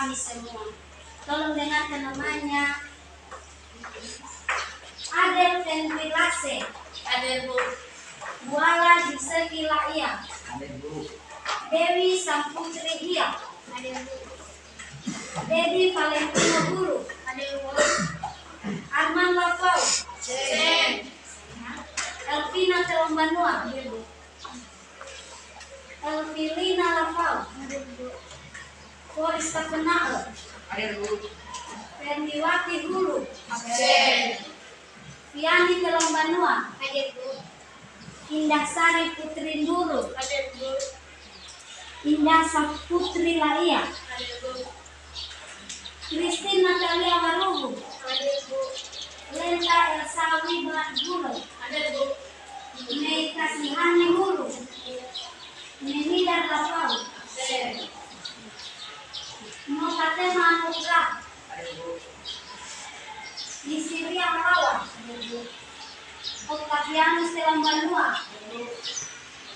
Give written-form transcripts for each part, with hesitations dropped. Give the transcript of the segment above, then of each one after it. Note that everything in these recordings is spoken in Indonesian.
kami semua. Tolong dengarkan namanya. Adel Ventilase. Adel Bu. Buala Juseki Laia. Adel Bu. Dewi Samputri Iya. Adel Bu. Dedi Valentino Guru. Adel Bu. Arman Lafau. Sen. Elvina Telombanua. Adel Bu. Elvilina Lafau. Adel Bu. Forista Penao. Adel Bu. Ferdiwati Guru. Sen. Viani Telombanua. Adel Bu. Indah Sari Putri Nuru. Adel Bu. Indah Saputri Laia. Adel Bu. Christine Natalia Warubu. Adel Bu. Lenta Elsawi Guru. Adel Bu. Mei Kasihani Guru. Nenida Lafau. Sen. Nokatema Anugrah. Adel Bu. Yisiria Melawan. Octavianus Telombanua.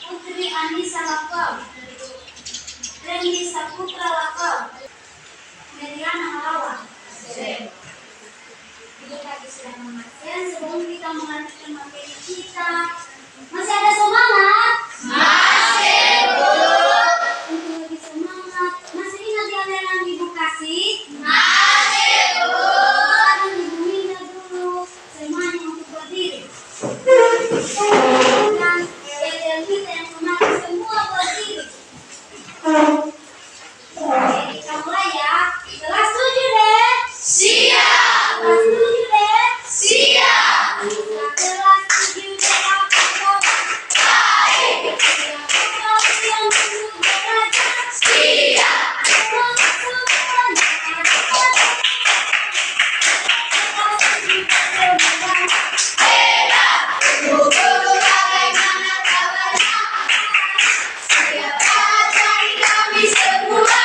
Putri Anissa Lafau. Randy Saputra Lafau. Meriana Melawan. Sen. Ibu kaki sudah memakai. Sebelum kita melanjutkan materi kita, masih ada semangat? Masih Bu. Untuk lebih semangat, masih ingat yang Ibu kasih? Masih Bu. Sekarang Ibu minta dulu semuanya untuk berdiri. Dan yang kita yang memakai semua berdiri. Oke, kita mulai ya. Kelas 7 deh. Siap. Kelas 7 deh. Siap. Kelas 7 deh. Apa kabar? Baik. Siapa yang dulu belajar? Siap. Hebat. Bu Guru bagaimana kabarnya? Siap ajar kami semua.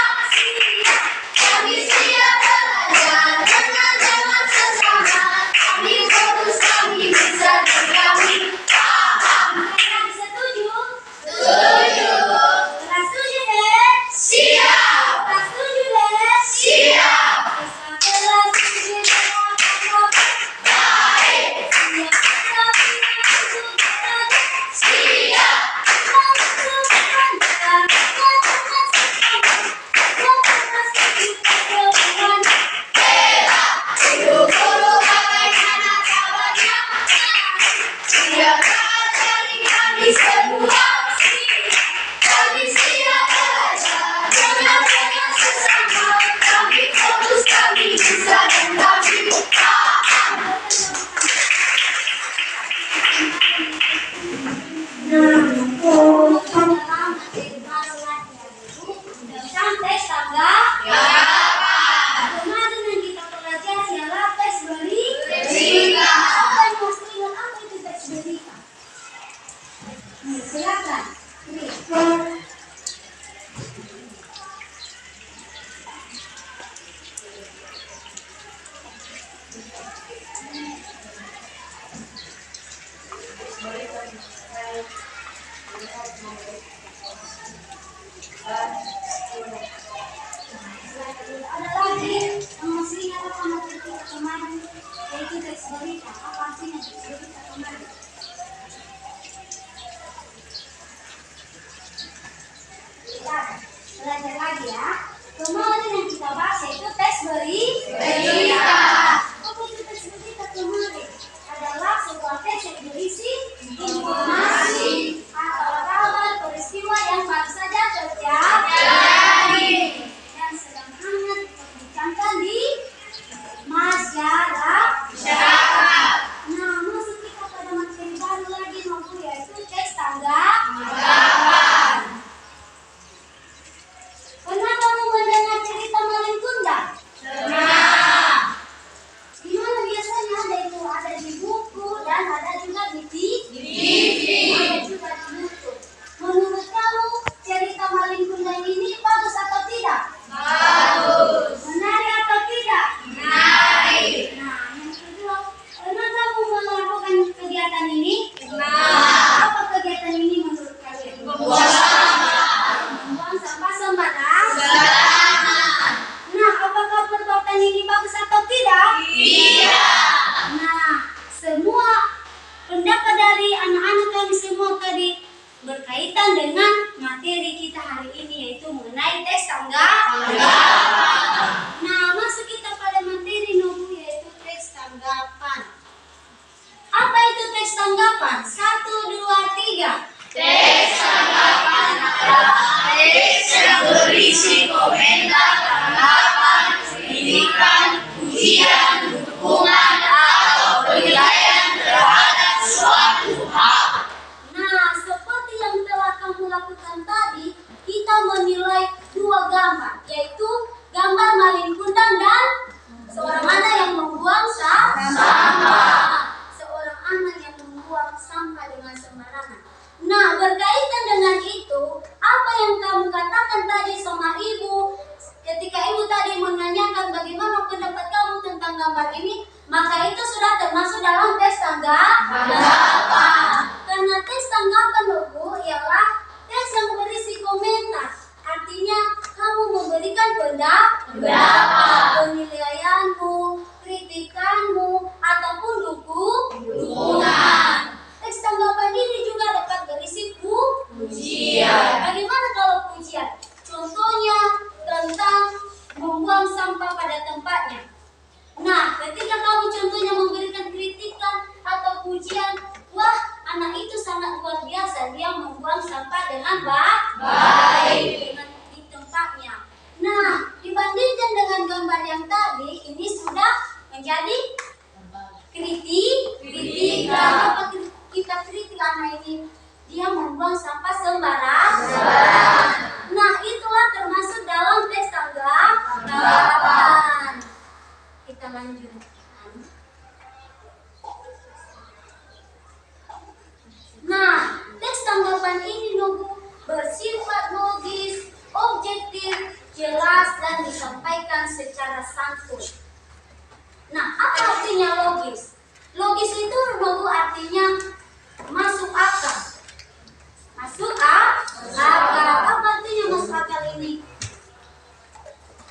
Kami siap belajar dengan zaman sesama. Kami fokus, kami bisa dan kami paham. Setuju? Setuju. Kelas 7 deh. Siap. Kelas 7 deh. Siap. Kelas 7 deh. Apa kabar? Baik. Siap. Hebat. Bu Guru bagaimana kabarnya? Siap mengajari kami semua. Kami siap belajar dengan sesama. Kami fokus, kami bisa dan kami paham. Santai tangga. Ya. Kemarin yang kita pelajari adalah tes Berita. Apa yang masih ingat apa itu tes berita? Silakan. Ada lagi yang masih ingat apa materi kita kemarin, yaitu tes berita. Apa artinya tes berita kemarin? Kita belajar lagi ya. Kemarin yang kita bahas yaitu tes berita. Apa itu tes berita kemarin? Adalah sebuah tes yang berisi informasi atau kabar peristiwa yang baru saja terjadi dan sedang hangat diperbincangkan di masyarakat. Nah, masuk kita pada materi berkaitan dengan materi kita hari ini, yaitu mengenai teks tanggapan. Nah, masuk kita pada materi nomor, yaitu teks tanggapan. Apa itu teks tanggapan? 1, 2, 3. Teks tanggapan adalah teks yang berisi komentar, tanggapan, kritikan, pujian, dukungan, atau penilaian terhadap suatu hal. Nah, seperti yang telah kamu lakukan tadi, kita menilai dua gambar, yaitu gambar maling kundang dan seorang anak yang membuang sampah. Seorang anak yang membuang sampah dengan sembarangan. Nah, berkaitan dengan itu, apa yang kamu katakan tadi sama ibu, ketika ibu tadi menanyakan bagaimana pendapat kamu tentang gambar ini, maka itu sudah termasuk dalam teks tanggapan. Karena teks tanggapan logo ialah teks yang berisi komentar. Artinya kamu memberikan pendapat, penilaianmu, kritikanmu, ataupun dukungan. Teks tanggapan ini juga dapat berisi pujian. Bagaimana kalau pujian? Contohnya tentang membuang sampah pada tempatnya. Nah, ketika kamu contohnya memberikan kritikan atau pujian, wah, anak itu sangat luar biasa, dia membuang sampah dengan baik di tempatnya. Nah, dibandingkan dengan gambar yang tadi, ini sudah menjadi kritikan. Apa kita kritik anak ini? Dia membuang sampah sembarangan. Nah, itulah termasuk dalam teks tanggapan. Kita lanjutkan. Nah, teks tanggapan ini bersifat logis, objektif, jelas, dan disampaikan secara santun. Nah, apa artinya logis? Logis itu artinya masuk akal. Masuk akal. Apa artinya masuk akal ini?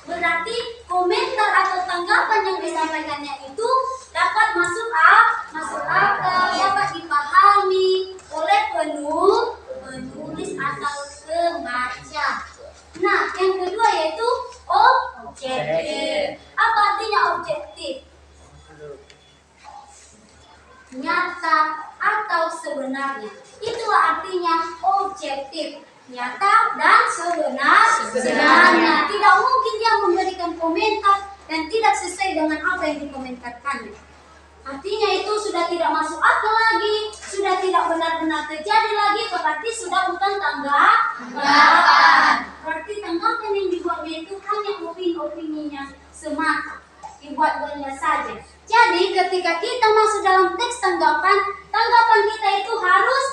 Berarti komentar atau tanggapan yang disampaikannya itu dapat masuk akal, dapat dipahami oleh penulis atau pembaca. Nah, yang kedua yaitu objektif. Apa artinya objektif? Nyata atau sebenarnya. Itulah artinya objektif. Nyata dan sebenarnya. Tidak mungkin dia memberikan komentar dan tidak sesuai dengan apa yang dikomentarkannya. Artinya itu sudah tidak masuk akal lagi, sudah tidak benar-benar terjadi lagi, berarti sudah bukan tanggapan. Berarti tanggapan yang dibuatnya itu hanya opini-opininya semata, dibuat-buatnya saja. Jadi ketika kita masuk dalam teks tanggapan kita itu harus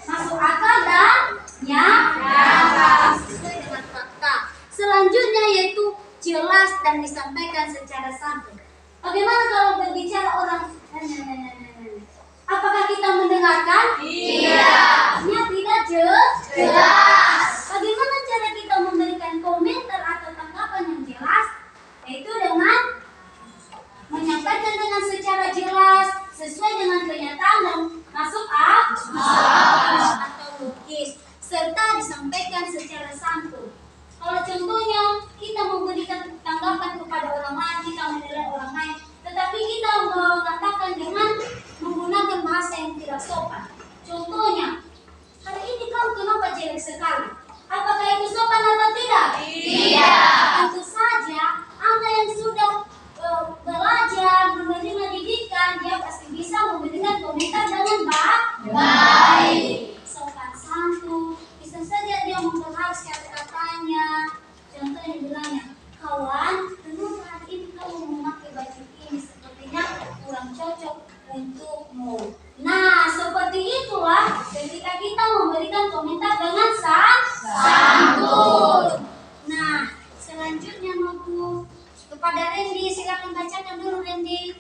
masuk akal dan nyata, sesuai dengan fakta. Selanjutnya yaitu jelas dan disampaikan secara santun. Bagaimana kalau berbicara orang? Apakah kita mendengarkan? Tidak. Tidak jelas. Bagaimana cara kita memberikan komentar atau tanggapan yang jelas? Yaitu dengan menyampaikan dengan secara jelas, sesuai dengan kenyataan dan masuk akal atau logis, serta disampaikan secara santun. Kalau contohnya kita memberikan tanggapan kepada orang lain, kita menilai orang lain, tetapi kita mengatakan dengan menggunakan bahasa yang tidak sopan. Contohnya, hari ini kamu kenapa jelek sekali? Apakah itu sopan atau tidak? Tidak. Tentu saja, anak yang sudah belajar, menerima didikan, dia pasti bisa memberikan komentar dengan baik. Sopan santun, bisa saja dia memperhalus kata-katanya. Contohnya bilangnya, kawan, kenapa hari ini kamu memakai baju ini? Sepertinya kurang cocok untukmu. Nah, seperti itulah ketika kita memberikan komentar dengan santun. Nah, selanjutnya Nobu kepada Randy, silakan bacakan dulu Randy.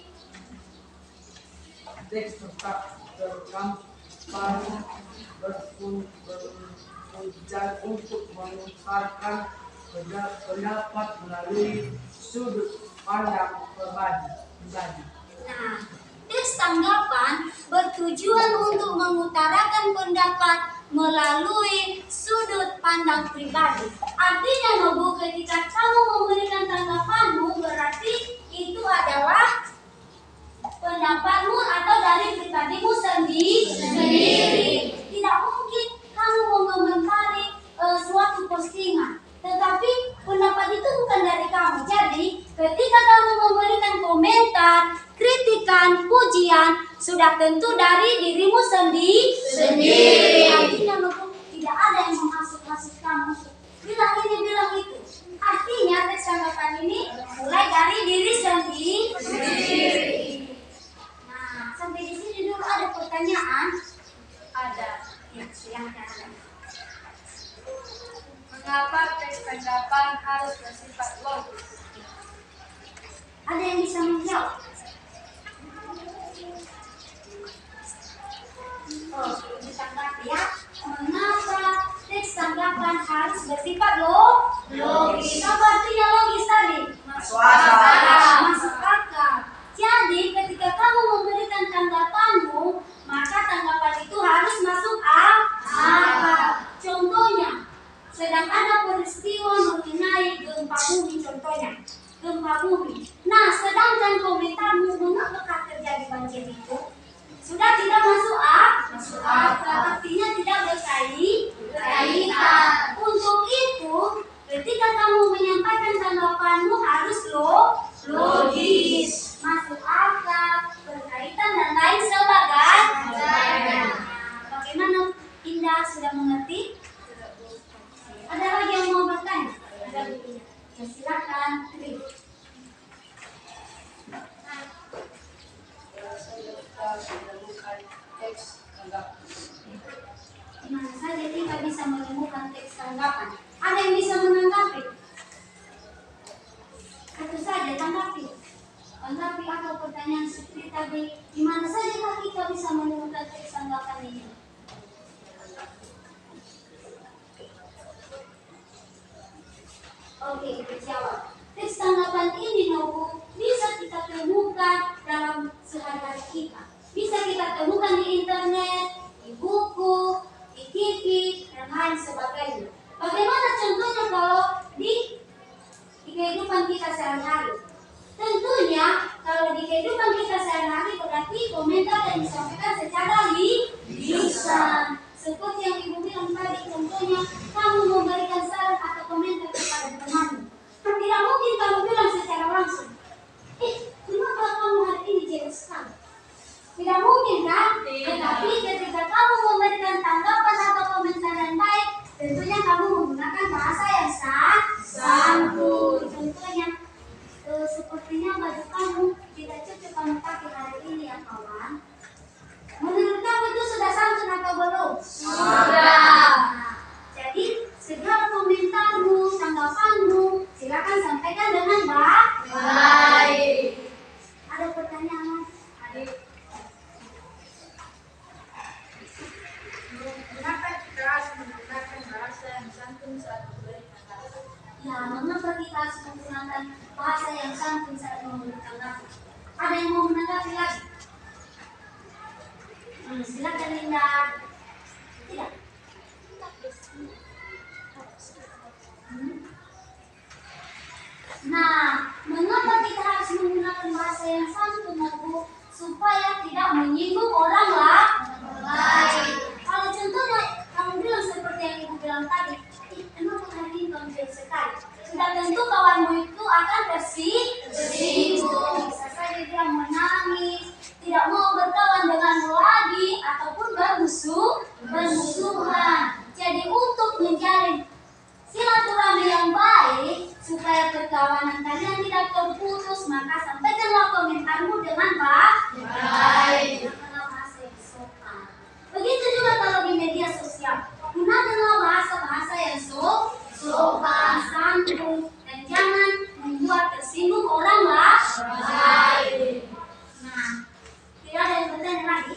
Teks tanggapan bertujuan untuk mengungkapkan pendapat melalui sudut pandang pribadi. Nah, teks tanggapan bertujuan untuk mengutarakan pendapat melalui sudut pandang pribadi. Artinya Nobu, ketika kamu memberikan tanggapanmu berarti itu adalah pendapatmu atau dari pribadimu sendiri. Tidak mungkin kamu mengomentari suatu postingan, tetapi pendapat itu bukan dari kamu. Jadi ketika kamu memberikan komentar, kritikan, pujian, sudah tentu dari dirimu sendiri. Artinya tidak ada yang menghasut-hasut kamu. Bilang ini, bilang itu. Artinya teks tanggapan ini mulai dari diri sendiri. Nah, sampai di sini dulu ada pertanyaan. Ada. Ya, silahkan. Mengapa teks tanggapan harus bersifat logis? Ada yang bisa menjawab? Oh, ditanggapi ya. Mengapa teks tanggapan harus bersifat logis? Apa artinya logis tadi? Masuk akal. Masuk akal. Jadi ketika kamu memberikan tanggapanmu, maka tanggapan itu harus masuk akal. Contohnya, sedang ada peristiwa mengenai gempa bumi, contohnya gempa bumi. Nah, sedangkan komentarmu mengapa terjadi banjir itu sudah tidak masuk akal, artinya tidak berkaitan. Untuk itu, ketika kamu menyampaikan tanggapanmu harus logis, masuk akal, berkaitan dan lain sebagainya. Bagaimana Indah, sudah mengerti? Ada lagi yang mau bertanya? Ada bukunya? Ya, silakan. Dimana saja kita bisa menemukan teks tanggapan? Ada yang bisa menanggapi? Satu saja tanggapi. Tanggapi atau pertanyaan seperti tadi. Dimana saja kita bisa menemukan teks tanggapan ini? Oke, kita jawab. Teks tanggapan ini Nobu bisa kita temukan dalam sehari-hari kita. Bisa kita temukan di internet, di buku, di TV, dan lain sebagainya. Bagaimana contohnya kalau di kehidupan kita sehari-hari? Tentunya kalau di kehidupan kita sehari-hari berarti komentar yang disampaikan secara lisan. Seperti yang Ibu bilang tadi, contohnya kamu memberikan saran atau komentar kepada temanmu. Tidak mungkin kamu bilang secara langsung, kenapa kamu hari ini jelek sekali? Tidak mungkin kan? Tetapi ketika kamu memberikan tanggapan atau komentar yang baik, tentunya kamu menggunakan bahasa yang santun. Contohnya, sepertinya baju kamu tidak cocok kamu pakai hari ini ya kawan. Menurut kamu itu sudah santun atau belum? Sudah. Jadi segala komentarmu, tanggapanmu, silakan sampaikan dengan baik. Ada pertanyaan? Ada. Mengapa kita harus menggunakan bahasa yang santun saat memberikan tanggapan? Ya, mengapa kita harus menggunakan bahasa yang santun saat memberikan tanggapan? Ada yang mau menanggapi lagi? Silakan Linda. Tidak. Nah, mengapa kita harus menggunakan bahasa yang santun, Bu? Supaya tidak menyinggung orang lain. Kalau contohnya kamu bilang seperti yang Ibu bilang tadi, kenapa hari ini kamu jelek sekali? Sudah tentu kawanmu itu akan tersinggung. Bisa saja dia menangis, tidak mau berkawan denganmu lagi, ataupun bermusuhan. Jadi untuk menjalin silaturahmi yang baik, supaya perkawanan kalian tidak terputus, maka sampaikanlah komentarmu dengan baik. Gunakanlah bahasa yang sopan. Begitu juga kalau di media sosial, gunakanlah bahasa yang sopan, santun, dan jangan membuat tersinggung orang lain. Nah, tidak ada yang bertanya lagi?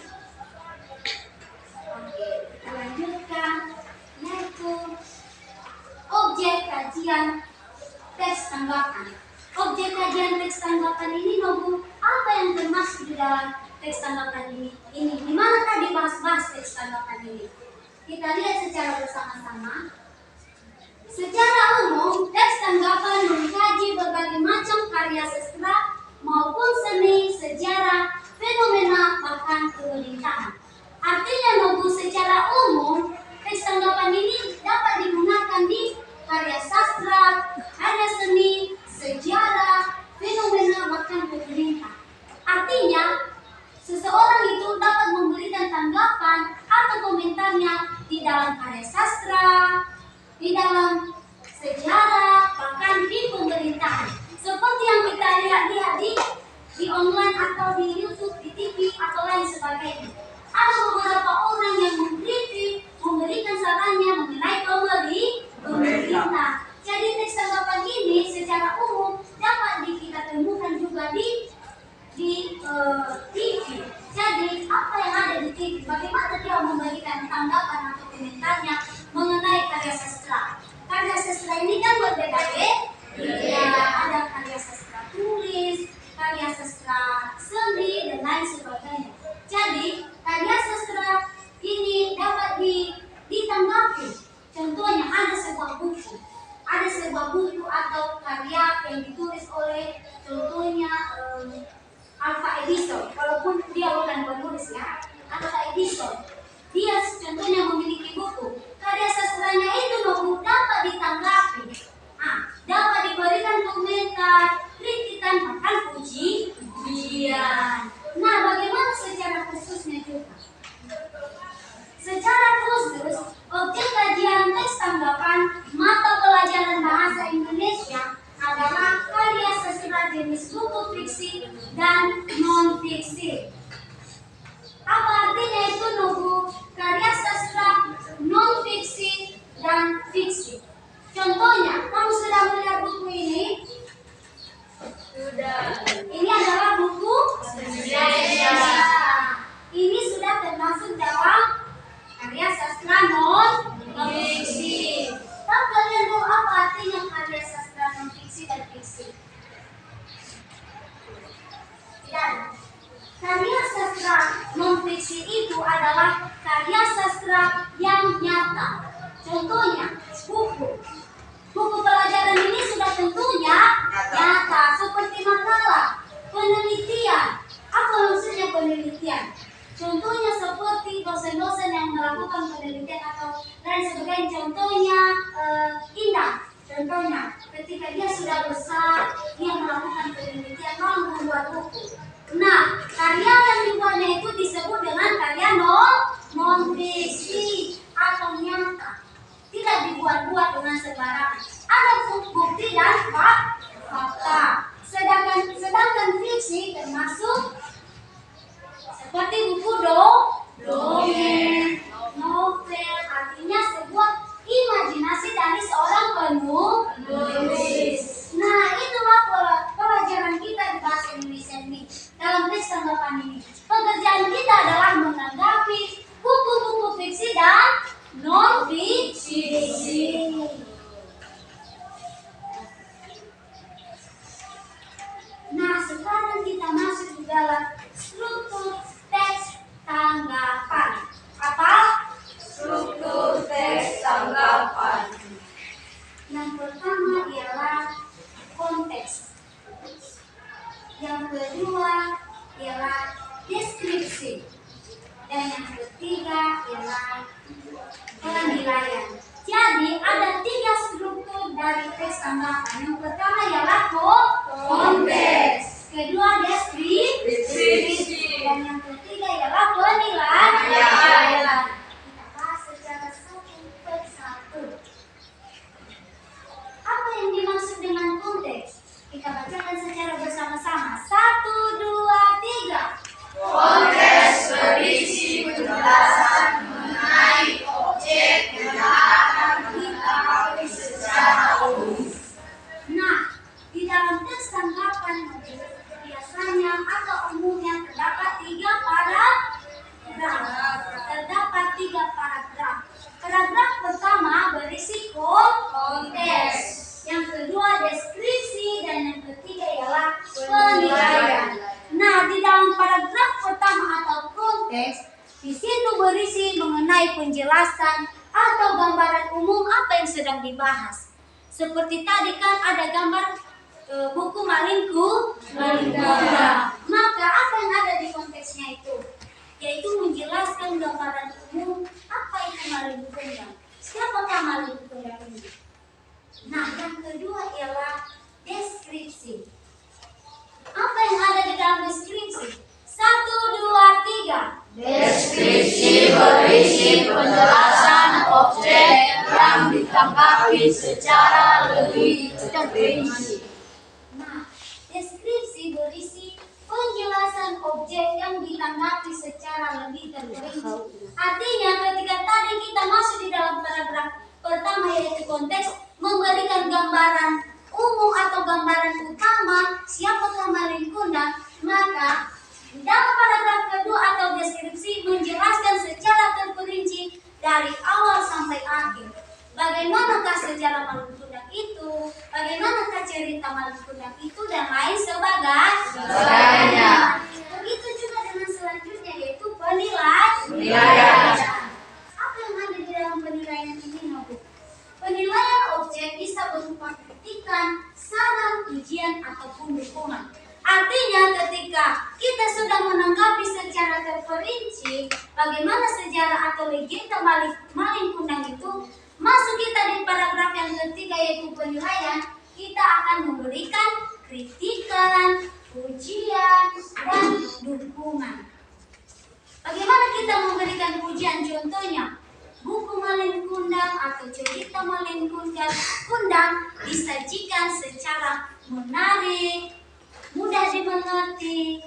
Oke, kita lanjutkan, yaitu objek kajian teks tanggapan. Objek kajian teks tanggapan ini, Nobu, apa yang termasuk di dalam teks tanggapan ini? Di mana tadi bahas-bahas teks tanggapan ini? Kita lihat secara bersama-sama. Secara umum, teks tanggapan mengkaji berbagai macam karya sastra maupun seni, sejarah, fenomena, bahkan pemerintahan. Artinya, Nobu, secara umum, teks tanggapan ini dapat digunakan di karya sastra, karya seni, sejarah, fenomena, bahkan pemerintah. Artinya, seseorang itu dapat memberikan tanggapan atau komentarnya di dalam karya sastra, di dalam sejarah, bahkan di pemerintahan. Seperti yang kita lihat di online atau di YouTube, di TV atau lain sebagainya. Ada beberapa orang yang mengkritik, memberikan sarannya mengenai pemerintah. Jadi teks tanggapan ini secara umum dapat kita temukan juga di TV. Jadi apa yang ada di TV, bagaimana dia memberikan tanggapan atau komentarnya mengenai karya sastra. Karya sastra ini kan berbeda-beda. Ya, ada karya sastra tulis, karya sastra seni, dan lain sebagainya. Jadi karya sastra ini dapat ditanggapi. Contohnya ada sebuah buku atau karya yang ditulis oleh contohnya Alpha Edison, walaupun dia bukan penulis ya, Alpha Edison. Dia contohnya memiliki buku. Karya sastranya itu dapat ditanggapi. Dapat diberikan komentar, kritikan, bahkan pujian. Nah, bagaimana secara khususnya juga? Secara khusus, objek kajian teks tanggapan mata pelajaran bahasa Indonesia adalah karya sastra jenis buku fiksi dan non-fiksi. Apa artinya itu, Nubu? Karya sastra non-fiksi dan fiksi. Contohnya, kamu sudah melihat buku ini? Sudah. Ini adalah buku sejarah. Ini sudah termasuk dalam karya sastra non-fiksi. Tahu kalian Bu, apa artinya karya sastra non-fiksi dan fiksi? Dan karya sastra non-fiksi itu adalah karya sastra yang nyata. Contohnya, buku pelajaran ini sudah tentunya nyata, seperti makalah, penelitian. Apa maksudnya penelitian? Contohnya seperti dosen-dosen yang melakukan penelitian atau lain sebagainya. Contohnya Indah. Contohnya ketika dia sudah besar, dia melakukan penelitian lalu membuat buku. Nah, karya yang dibuatnya itu disebut dengan karya non-fiksi atau nyata. Tidak dibuat-buat dengan sembarangan. Ada bukti dan fakta. Sedangkan fiksi termasuk seperti buku dongeng, novel, artinya sebuah imajinasi dari seorang penulis. Nah, itulah pelajaran kita di bahasa Indonesia ini. Dalam teks tanggapan ini, pekerjaan kita adalah menanggapi buku-buku fiksi dan non-fiksi. Nah, sekarang kita masuk di dalam struktur teks tanggapan. Apa? Struktur teks tanggapan. Yang pertama ialah konteks. Yang kedua ialah deskripsi. Dan yang ketiga ialah penilaian. Jadi ada 3 struktur dari teks tanggapan. Yang pertama ialah konteks. Kedua deskripsi. Dan yang ketiga ialah penilaian. Kita bahas secara satu persatu. Apa yang dimaksud dengan konteks? Kita bacakan secara bersama-sama. 1, 2, 3. Konteks berisi penjelasan mengenai objek yang akan ditanggapi secara umum. Nah, di dalam teks tanggapan biasanya atau umumnya terdapat 3 paragraf. Paragraf pertama berisi konteks. Yang kedua deskripsi dan yang ketiga ialah penilaian. Nah, di dalam paragraf pertama atau konteks, di situ berisi mengenai penjelasan atau gambaran umum apa yang sedang dibahas. Seperti tadi kan ada gambar buku Malinku. Maka apa yang ada di konteksnya itu? Yaitu menjelaskan gambaran umum apa itu Malinku Kundang. Siapakah Malinku Kundang ini? Nah, yang kedua ialah deskripsi. Apa yang ada di dalam deskripsi? 1, 2, 3. Deskripsi berisi penjelasan objek yang ditanggapi secara lebih terperinci. Nah, deskripsi berisi penjelasan objek yang ditanggapi secara lebih terperinci. Artinya ketika tadi kita masuk di dalam paragraf pertama yaitu konteks memberikan gambaran umum atau gambaran utama siapakah Malinku Kundang, maka dalam paragraf kedua atau deskripsi menjelaskan secara terperinci dari awal sampai akhir. Bagaimanakah sejarah Malinku Kundang itu, bagaimanakah cerita Malinku Kundang itu, dan lain sebagainya. Begitu juga dengan selanjutnya yaitu penilaian. Apa yang ada di dalam penilaian ini, Nobu? Penilaian objek bisa berupa kritikan, saran, ujian, ataupun dukungan. Artinya ketika kita sudah menanggapi secara terperinci bagaimana sejarah atau legenda Malinku Kundang itu, masuk kita di paragraf yang ketiga yaitu penilaian, kita akan memberikan kritikan, ujian, dan dukungan. Bagaimana kita memberikan ujian? Contohnya, buku Malinku Kundang atau cerita Malinku Kundang disajikan secara menarik, mudah dimengerti,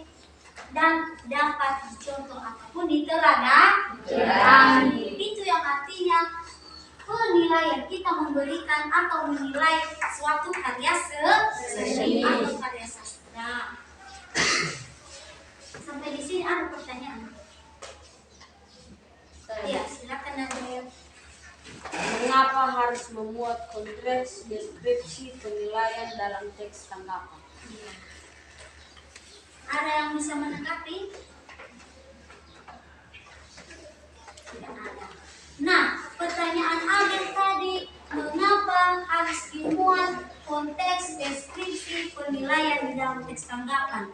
dan dapat dicontoh ataupun diteladani. Itu yang artinya penilaian, kita memberikan atau menilai suatu karya seni atau karya sastra. Sampai di sini ada pertanyaan? Ya, silakan Nabil. Mengapa harus memuat konteks deskripsi penilaian dalam teks tanggapan? Ada yang bisa menanggapi? Tidak ada. Nah, pertanyaan Adel tadi, mengapa harus dimuat konteks deskripsi penilaian di dalam teks tanggapan?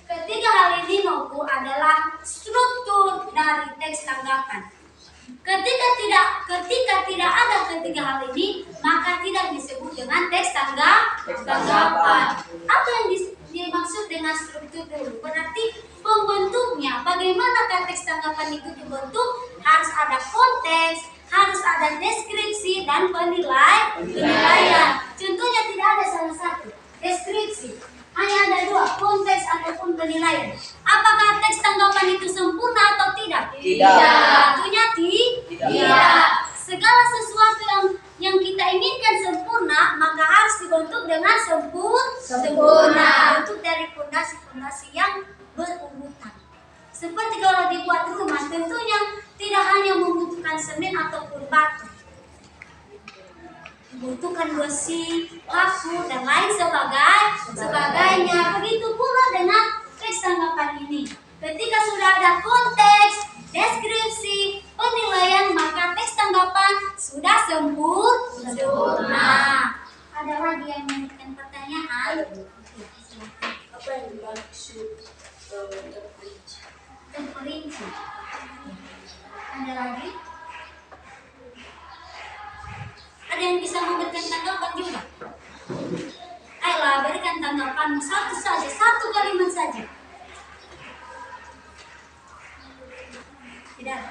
Ketiga hal ini Nobu adalah struktur dari teks tanggapan. Ketika tidak ada ketiga hal ini, maka tidak disebut dengan teks tanggapan. Apa yang dimaksud dengan struktur dulu? Berarti pembentuknya, bagaimana teks tanggapan itu dibentuk, harus ada konteks, harus ada deskripsi, dan penilaian. Contohnya tidak ada salah satu. Deskripsi hanya ada dua, konteks ataupun penilaian. Apakah teks tanggapan itu sempurna atau tidak? Tentunya tidak. Segala sesuatu yang kita inginkan sempurna, maka harus dibentuk dengan sempurna. Bentuk dari fondasi-fondasi yang berurutan. Seperti kalau dibuat rumah, tentunya tidak hanya membutuhkan semen ataupun batu, membutuhkan besi, paku, dan lain sebagainya. Begitu pula dengan teks tanggapan ini. Ketika sudah ada konteks, deskripsi, penilaian, maka teks tanggapan sudah sempurna. Ada lagi yang memberikan pertanyaan? Apa yang dimaksud terperinci? Terperinci. Ada lagi? Ada yang bisa memberikan tanggapan juga? Ayolah, berikan tanggapan satu saja, satu kalimat saja. Tidak.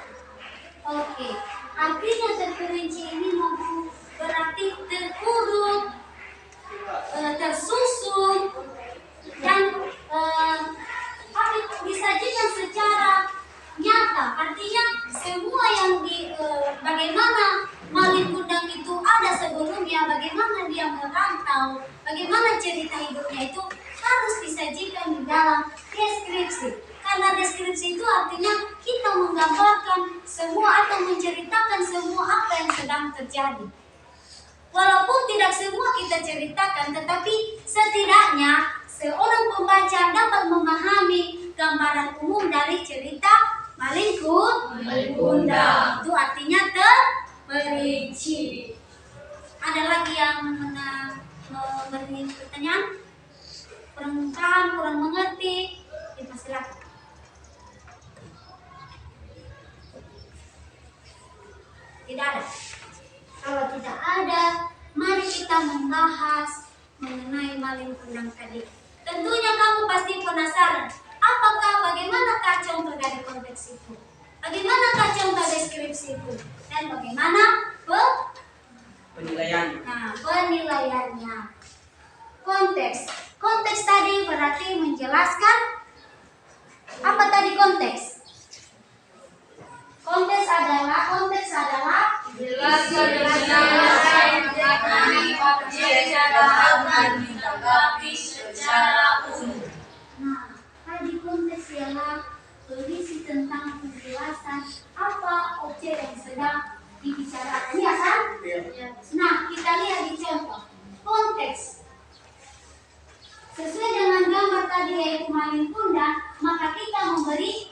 Oke. Artinya terperinci ini berarti terurut, tersusun, dan disajikan secara nyata. Artinya semua yang bagaimana Malinku Kundang itu ada sebelumnya, bagaimana dia merantau, bagaimana cerita hidupnya itu harus disajikan di dalam deskripsi. Karena deskripsi itu artinya kita menggambarkan semua atau menceritakan semua apa yang sedang terjadi. Walaupun tidak semua kita ceritakan, tetapi setidaknya seorang pembaca dapat memahami gambaran umum dari cerita Maling kundang. Itu artinya terperinci. Ada lagi yang memberi pertanyaan? Kurang paham, kurang mengerti? Silakan. Tidak ada. Kalau tidak ada, mari kita membahas mengenai maling kundang tadi. Tentunya kamu pasti penasaran. Apakah bagaimanakah contoh dari konteks itu? Bagaimanakah contoh deskripsi itu? Dan bagaimana penilaian? Nah, penilaiannya. Konteks tadi berarti menjelaskan apa tadi konteks? Konteks adalah Jelaskan mengenai objek dapat ditanggapi secara umum. Nah, tadi konteks ialah berisi tentang penjelasan apa objek yang sedang dibicarakan. Iya kan? Nah, kita lihat di contoh. Konteks. Sesuai dengan gambar tadi yaitu maling kundang, maka kita memberi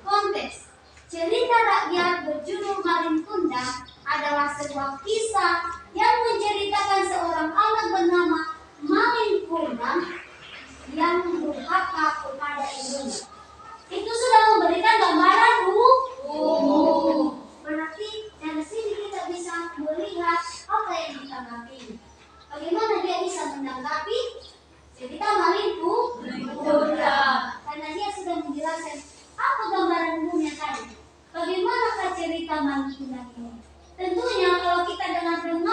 konteks. Cerita rakyat berjudul Maling Kundang adalah sebuah kisah yang menceritakan seorang anak bernama Maling Kundang yang durhaka kepada ibunya. Itu sudah memberikan gambaran umum. Berarti dari sini kita bisa melihat apa yang ditanggapi. Bagaimana dia bisa menanggapi cerita Maling Kundang? Karena dia sudah menjelaskan apa gambaran umumnya tadi. Bagaimanakah cerita Maling Kundang ini? Tentunya kalau kita dengar pun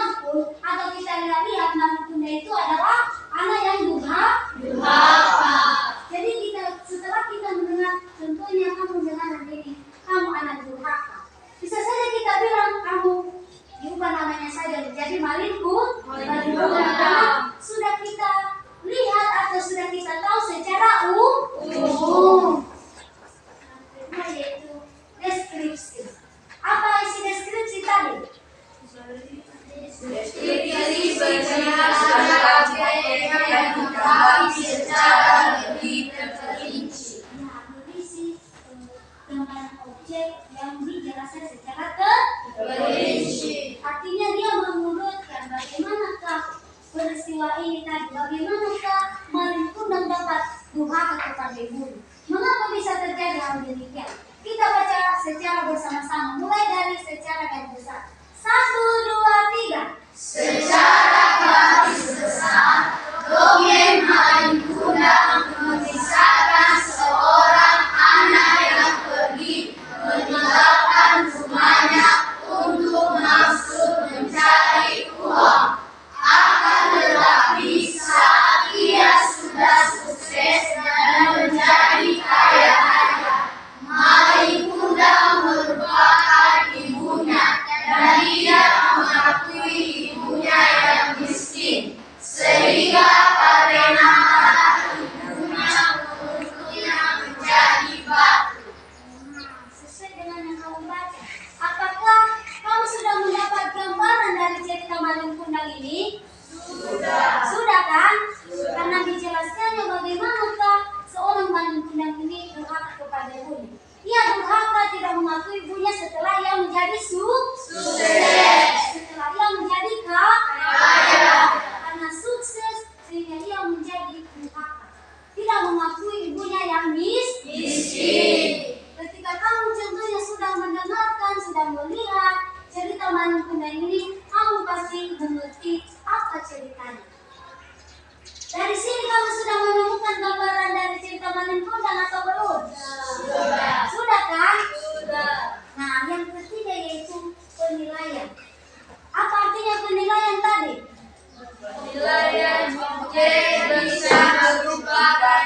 atau kita lihat Maling Kundang itu adalah anak yang durhaka. Jadi setelah kita mendengar, tentunya kamu dengar ini, kamu anak durhaka. Bisa saja kita bilang kamu diubah namanya saja menjadi Maling Kundang. Karena sudah kita lihat atau sudah kita tahu secara umum. Nah, yaitu deskripsi. Apa isi deskripsi tadi? Deskripsi menjelaskan objek yang ditanggapi secara lebih terperinci. Nah, berisi gambaran objek yang dijelaskan secara terperinci. Artinya dia mengurutkan bagaimanakah peristiwa ini tadi, bagaimanakah Maling Kundang dapat durhaka kepada ibunya. Mengapa bisa terjadi hal demikian? Kita baca secara bersama-sama, mulai dari secara garis besar. 1, 2, 3. Secara garis besar, dongeng Maling Kundang mengisahkan seorang anak yang pergi meninggalkan rumahnya untuk maksud mencari uang. Akan tetapi saat ia sudah sukses dan menjadi kaya raya, Maling Kundang melupakan ibunya dan ia mengakui ibunya yang miskin, sehingga karena marah ibunya mengutuknya menjadi batu. Sesuai dengan yang kamu baca, apakah kamu sudah mendapat gambaran dari cerita Maling Kundang ini? Sudah kan? Karena dijelaskannya bagaimanakah seorang Maling Kundang ini durhaka kepada ibunya. Ia durhaka tidak mengakui ibunya setelah ia menjadi sukses. Setelah ia menjadi kaya. Karena sukses sehingga ia menjadi durhaka. Tidak mengakui ibunya yang miskin. Ketika kamu contohnya sudah mendengarkan, sudah melihat cerita Maling Kundang ini, kamu pasti mengerti apa ceritanya. Dari sini kamu sudah menemukan gambaran dari cerita Maling Kundang atau belum? Sudah kan? Sudah. Nah, yang ketiga yaitu penilaian. Apa artinya penilaian tadi? Penilaian objek bisa berupa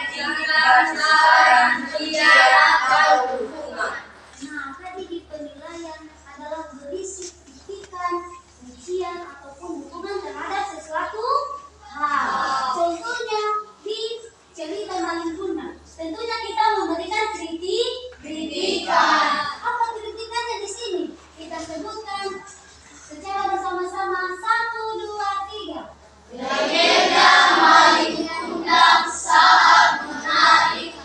kritikan, saran, tidak atau dukungan. Nah, tadi di penilaian adalah berisi kritikan, pujian ataupun dukungan terhadap sesuatu hal. Contohnya di cerita Maling Kundang. Tentunya kita memberikan kritikan. Apa kritikannya di sini? Kita sebutkan secara bersama-sama. 1, 2, 3. Legenda Maling Kundang sangat menarik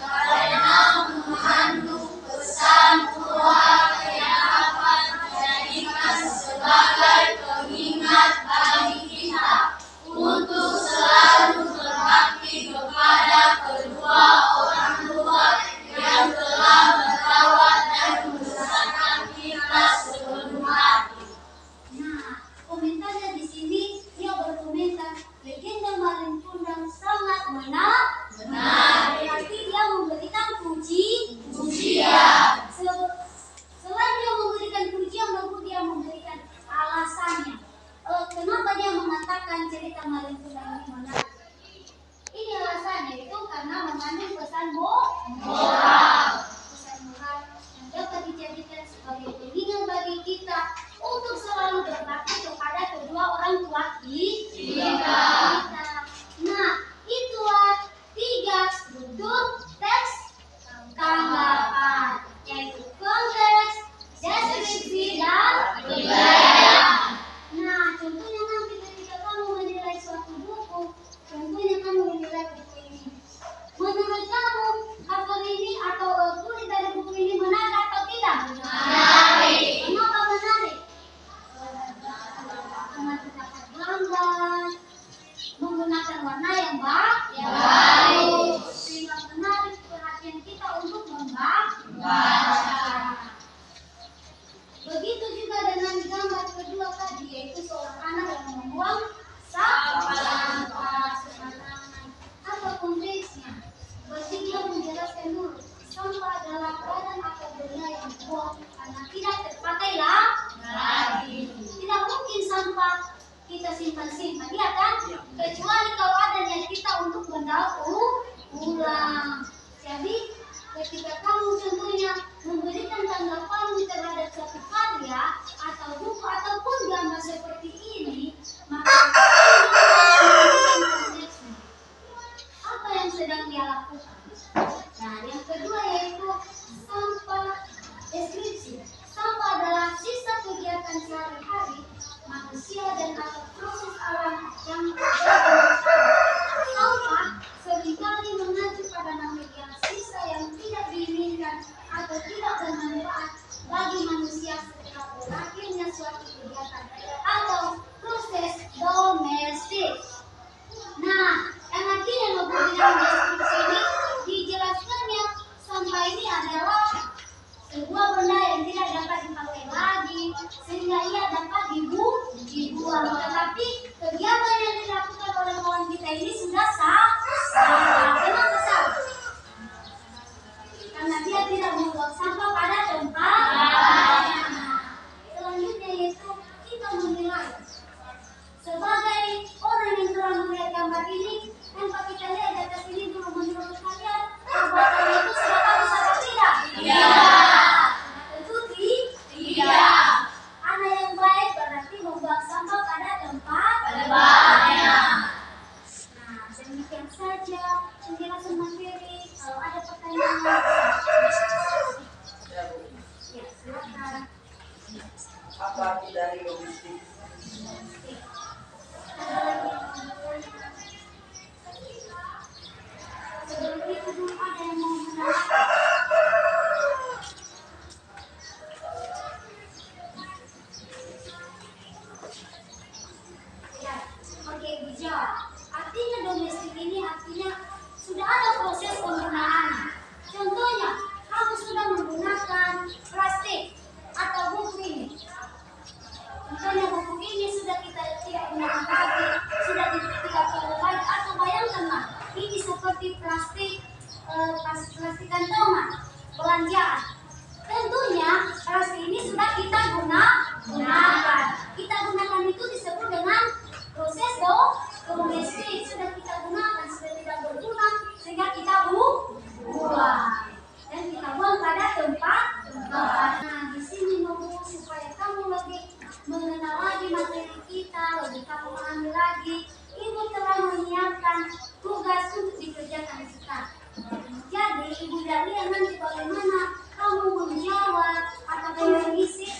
simpan-simpan, ya kan? Kecuali kalau ada niat kita untuk mendaur ulang. Jadi ketika kamu contohnya memberikan tanggapanmu terhadap suatu karya atau buku ataupun gambar seperti ini, maka apa yang sedang dia lakukan? Nah, yang kedua yaitu sampah deskripsi. Sampah adalah sisa kegiatan sehari-hari manusia dan atau proses alam yang sampah seringkali mengacu pada nama sisa yang tidak diinginkan atau tidak bermanfaat bagi manusia setelah berakhirnya suatu kegiatan atau proses domestik. Nah, yang artinya di dalam deskripsi ini dijelaskannya sampah ini adalah sebuah benda yang tidak dapat dipakai lagi sehingga ia dapat dibuang. Tetapi kegiatan yang dilakukan oleh kawan kita ini sudah salah. Kenapa salah? Karena dia tidak membuang sampah pada tempatnya. Selanjutnya yaitu kita menilai. Sebagai orang yang telah melihat gambar ini, tanpa kita lihat di atas ini dulu, menurut kalian perbuatan itu sudah bagus atau tidak? Tentu tidak. Anak yang baik berarti membuang sampah pada tempatnya. Nah, demikian saja penjelasan materi. Kalau ada pertanyaan, ya silakan. Apa arti dari logistik? Sebelum itu dulu ada yang mau menanyakan. Ya, oke, bijak. Artinya domestik ini artinya sudah ada proses penggunaannya. Contohnya, kamu sudah menggunakan plastik atau buku ini. Contohnya buku ini sudah kita tidak gunakan lagi, sudah tidak perlu lagi. Atau bayangkanlah, ini seperti plastik kantongan belanjaan. Tentunya plastik ini sudah kita gunakan. Kita gunakan itu disebut dengan proses domestik. Sudah kita gunakan, sudah tidak berguna, sehingga kita buang. Dan kita buang pada tempat. Nah, di sini mau supaya kamu lebih mengenal lagi materi kita, lebih kamu memahami lagi. Ibu telah menyiapkan tugas untuk dikerjakan sekarang. Jadi Ibu Dahlia nanti bagaimana kamu menjawab atau mengisi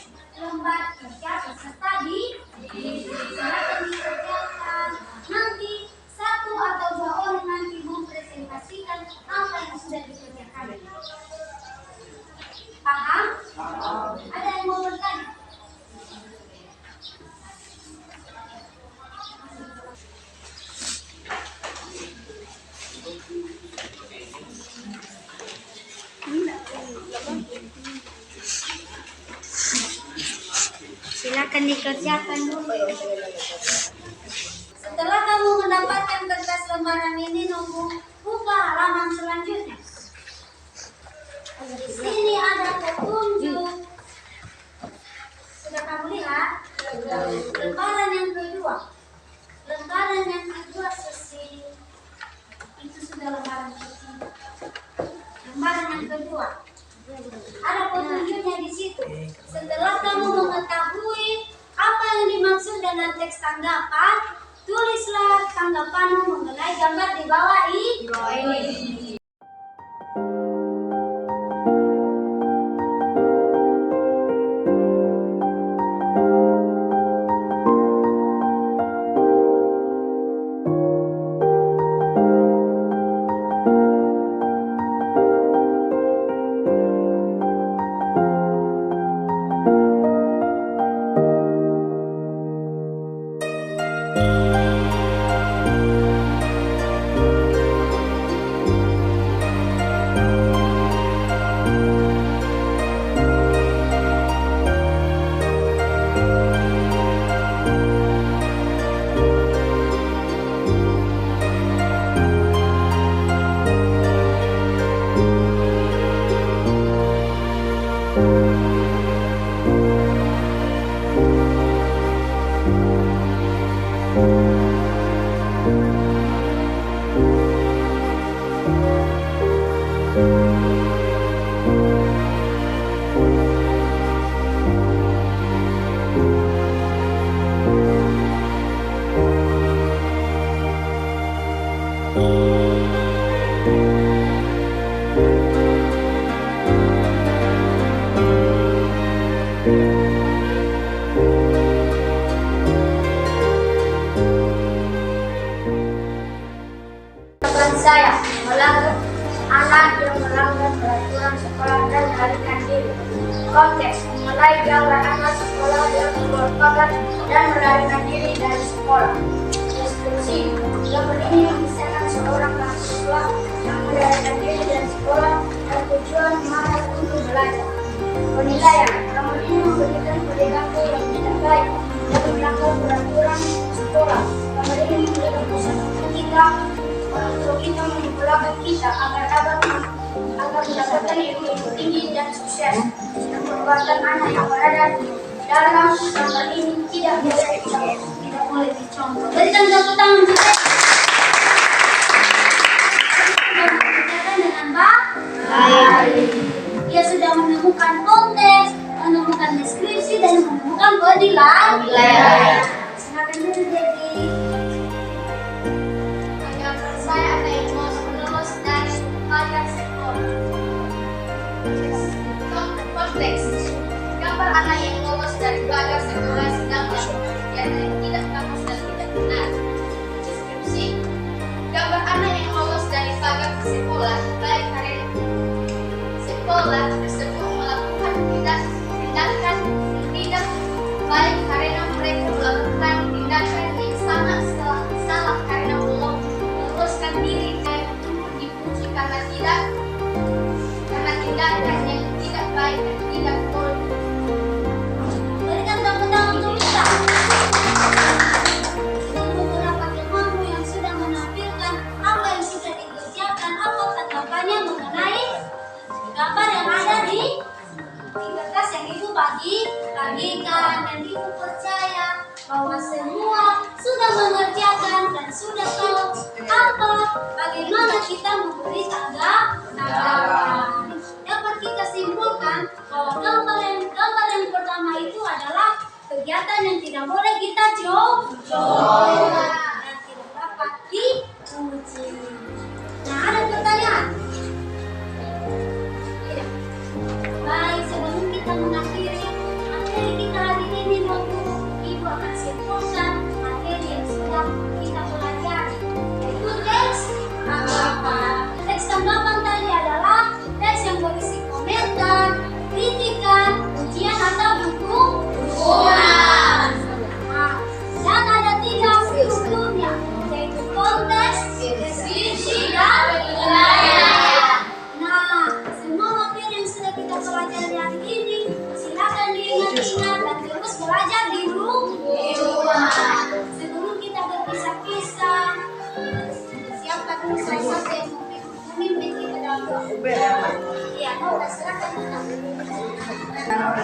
lembar kerja peserta silakan dikerjakan. Nanti 1 atau 2 orang nanti mempresentasikan apa yang sudah dikerjakan. Paham? Ada yang mau bertanya? Silakan dikerjakan dulu. Setelah kamu mendapatkan kertas lembaran ini, buka halaman selanjutnya. Di sini ada petunjuk. Sudah kamu lihat? Lembaran yang kedua. Lembaran yang kedua sesi itu sudah lembaran ketiga. Lembaran yang kedua. Ada petunjuknya di situ. Setelah kamu mengetahui apa yang dimaksud dengan teks tanggapan, tulislah tanggapanmu mengenai gambar di bawah ini. melupakan dan melarikan diri dari sekolah. Deskripsi: gambar ini mengisahkan seorang mahasiswa yang melarikan diri dari sekolah dan tujuan malas untuk belajar. Penilaian: gambar ini memberikan perilaku yang tidak baik dan melanggar peraturan sekolah. Gambar ini memberikan pesan kita untuk kita memperlakukan kita agar mendapatkan ilmu yang tinggi dan sukses. Dan perbuatan anak yang berada di dalam gambar ini tidak boleh dicontoh. Berikan tepuk tangan kita. Sudah dengan baik. Dia sudah menemukan konteks, menemukan deskripsi dan menemukan penilaian. Silakan dulu jadi. Gambar saya ada yang lulus dari pagar sekolah. Konteks: gambar anak yang lolos dari pagar sekolah sedang melakukan kegiatan yang tidak bagus dan tidak benar. Deskripsi: gambar anak yang lolos dari pagar sekolah baik karena sekolah tersebut melakukan tindakan tidak baik karena mereka melakukan tindakan yang sangat salah karena belum meloloskan diri dan dipuji karena tindakan yang tidak baik dan tidak boleh. Berikan tepuk tangan untuk kita. Itu beberapa temanmu yang sudah menampilkan apa yang sudah dikerjakan, apa tanggapannya mengenai gambar yang ada di kertas yang ibu bagikan, dan ibu percaya bahwa semua sudah mengerjakan dan sudah tahu bagaimana kita memberi tanggapan. Dapat kita simpulkan bahwa gambar yang pertama itu adalah kegiatan yang tidak boleh kita coba dan tidak dapat dipuji. Nah, ada pertanyaan? Tidak. Baik, sebelum kita mengakhiri materi kita hari ini, waktu ibu akan simpulkan materi yang sudah kita pelajari, yaitu teks tanggapan. Teks tanggapan tadi adalah teks yang berisi komentar, kritikan, ujian atau dukungan. Nah, dan ada 3 strukturnya, yaitu konteks, deskripsi, dan penilaian. Nah, semua materi yang sudah kita pelajari hari ini silakan diingat-ingat dan terus belajar di rumah. Sebelum kita berpisah-pisah, siapkan dulu salah satu yang memimpin kita dalam doa. Iya, mau silakan kita. Doa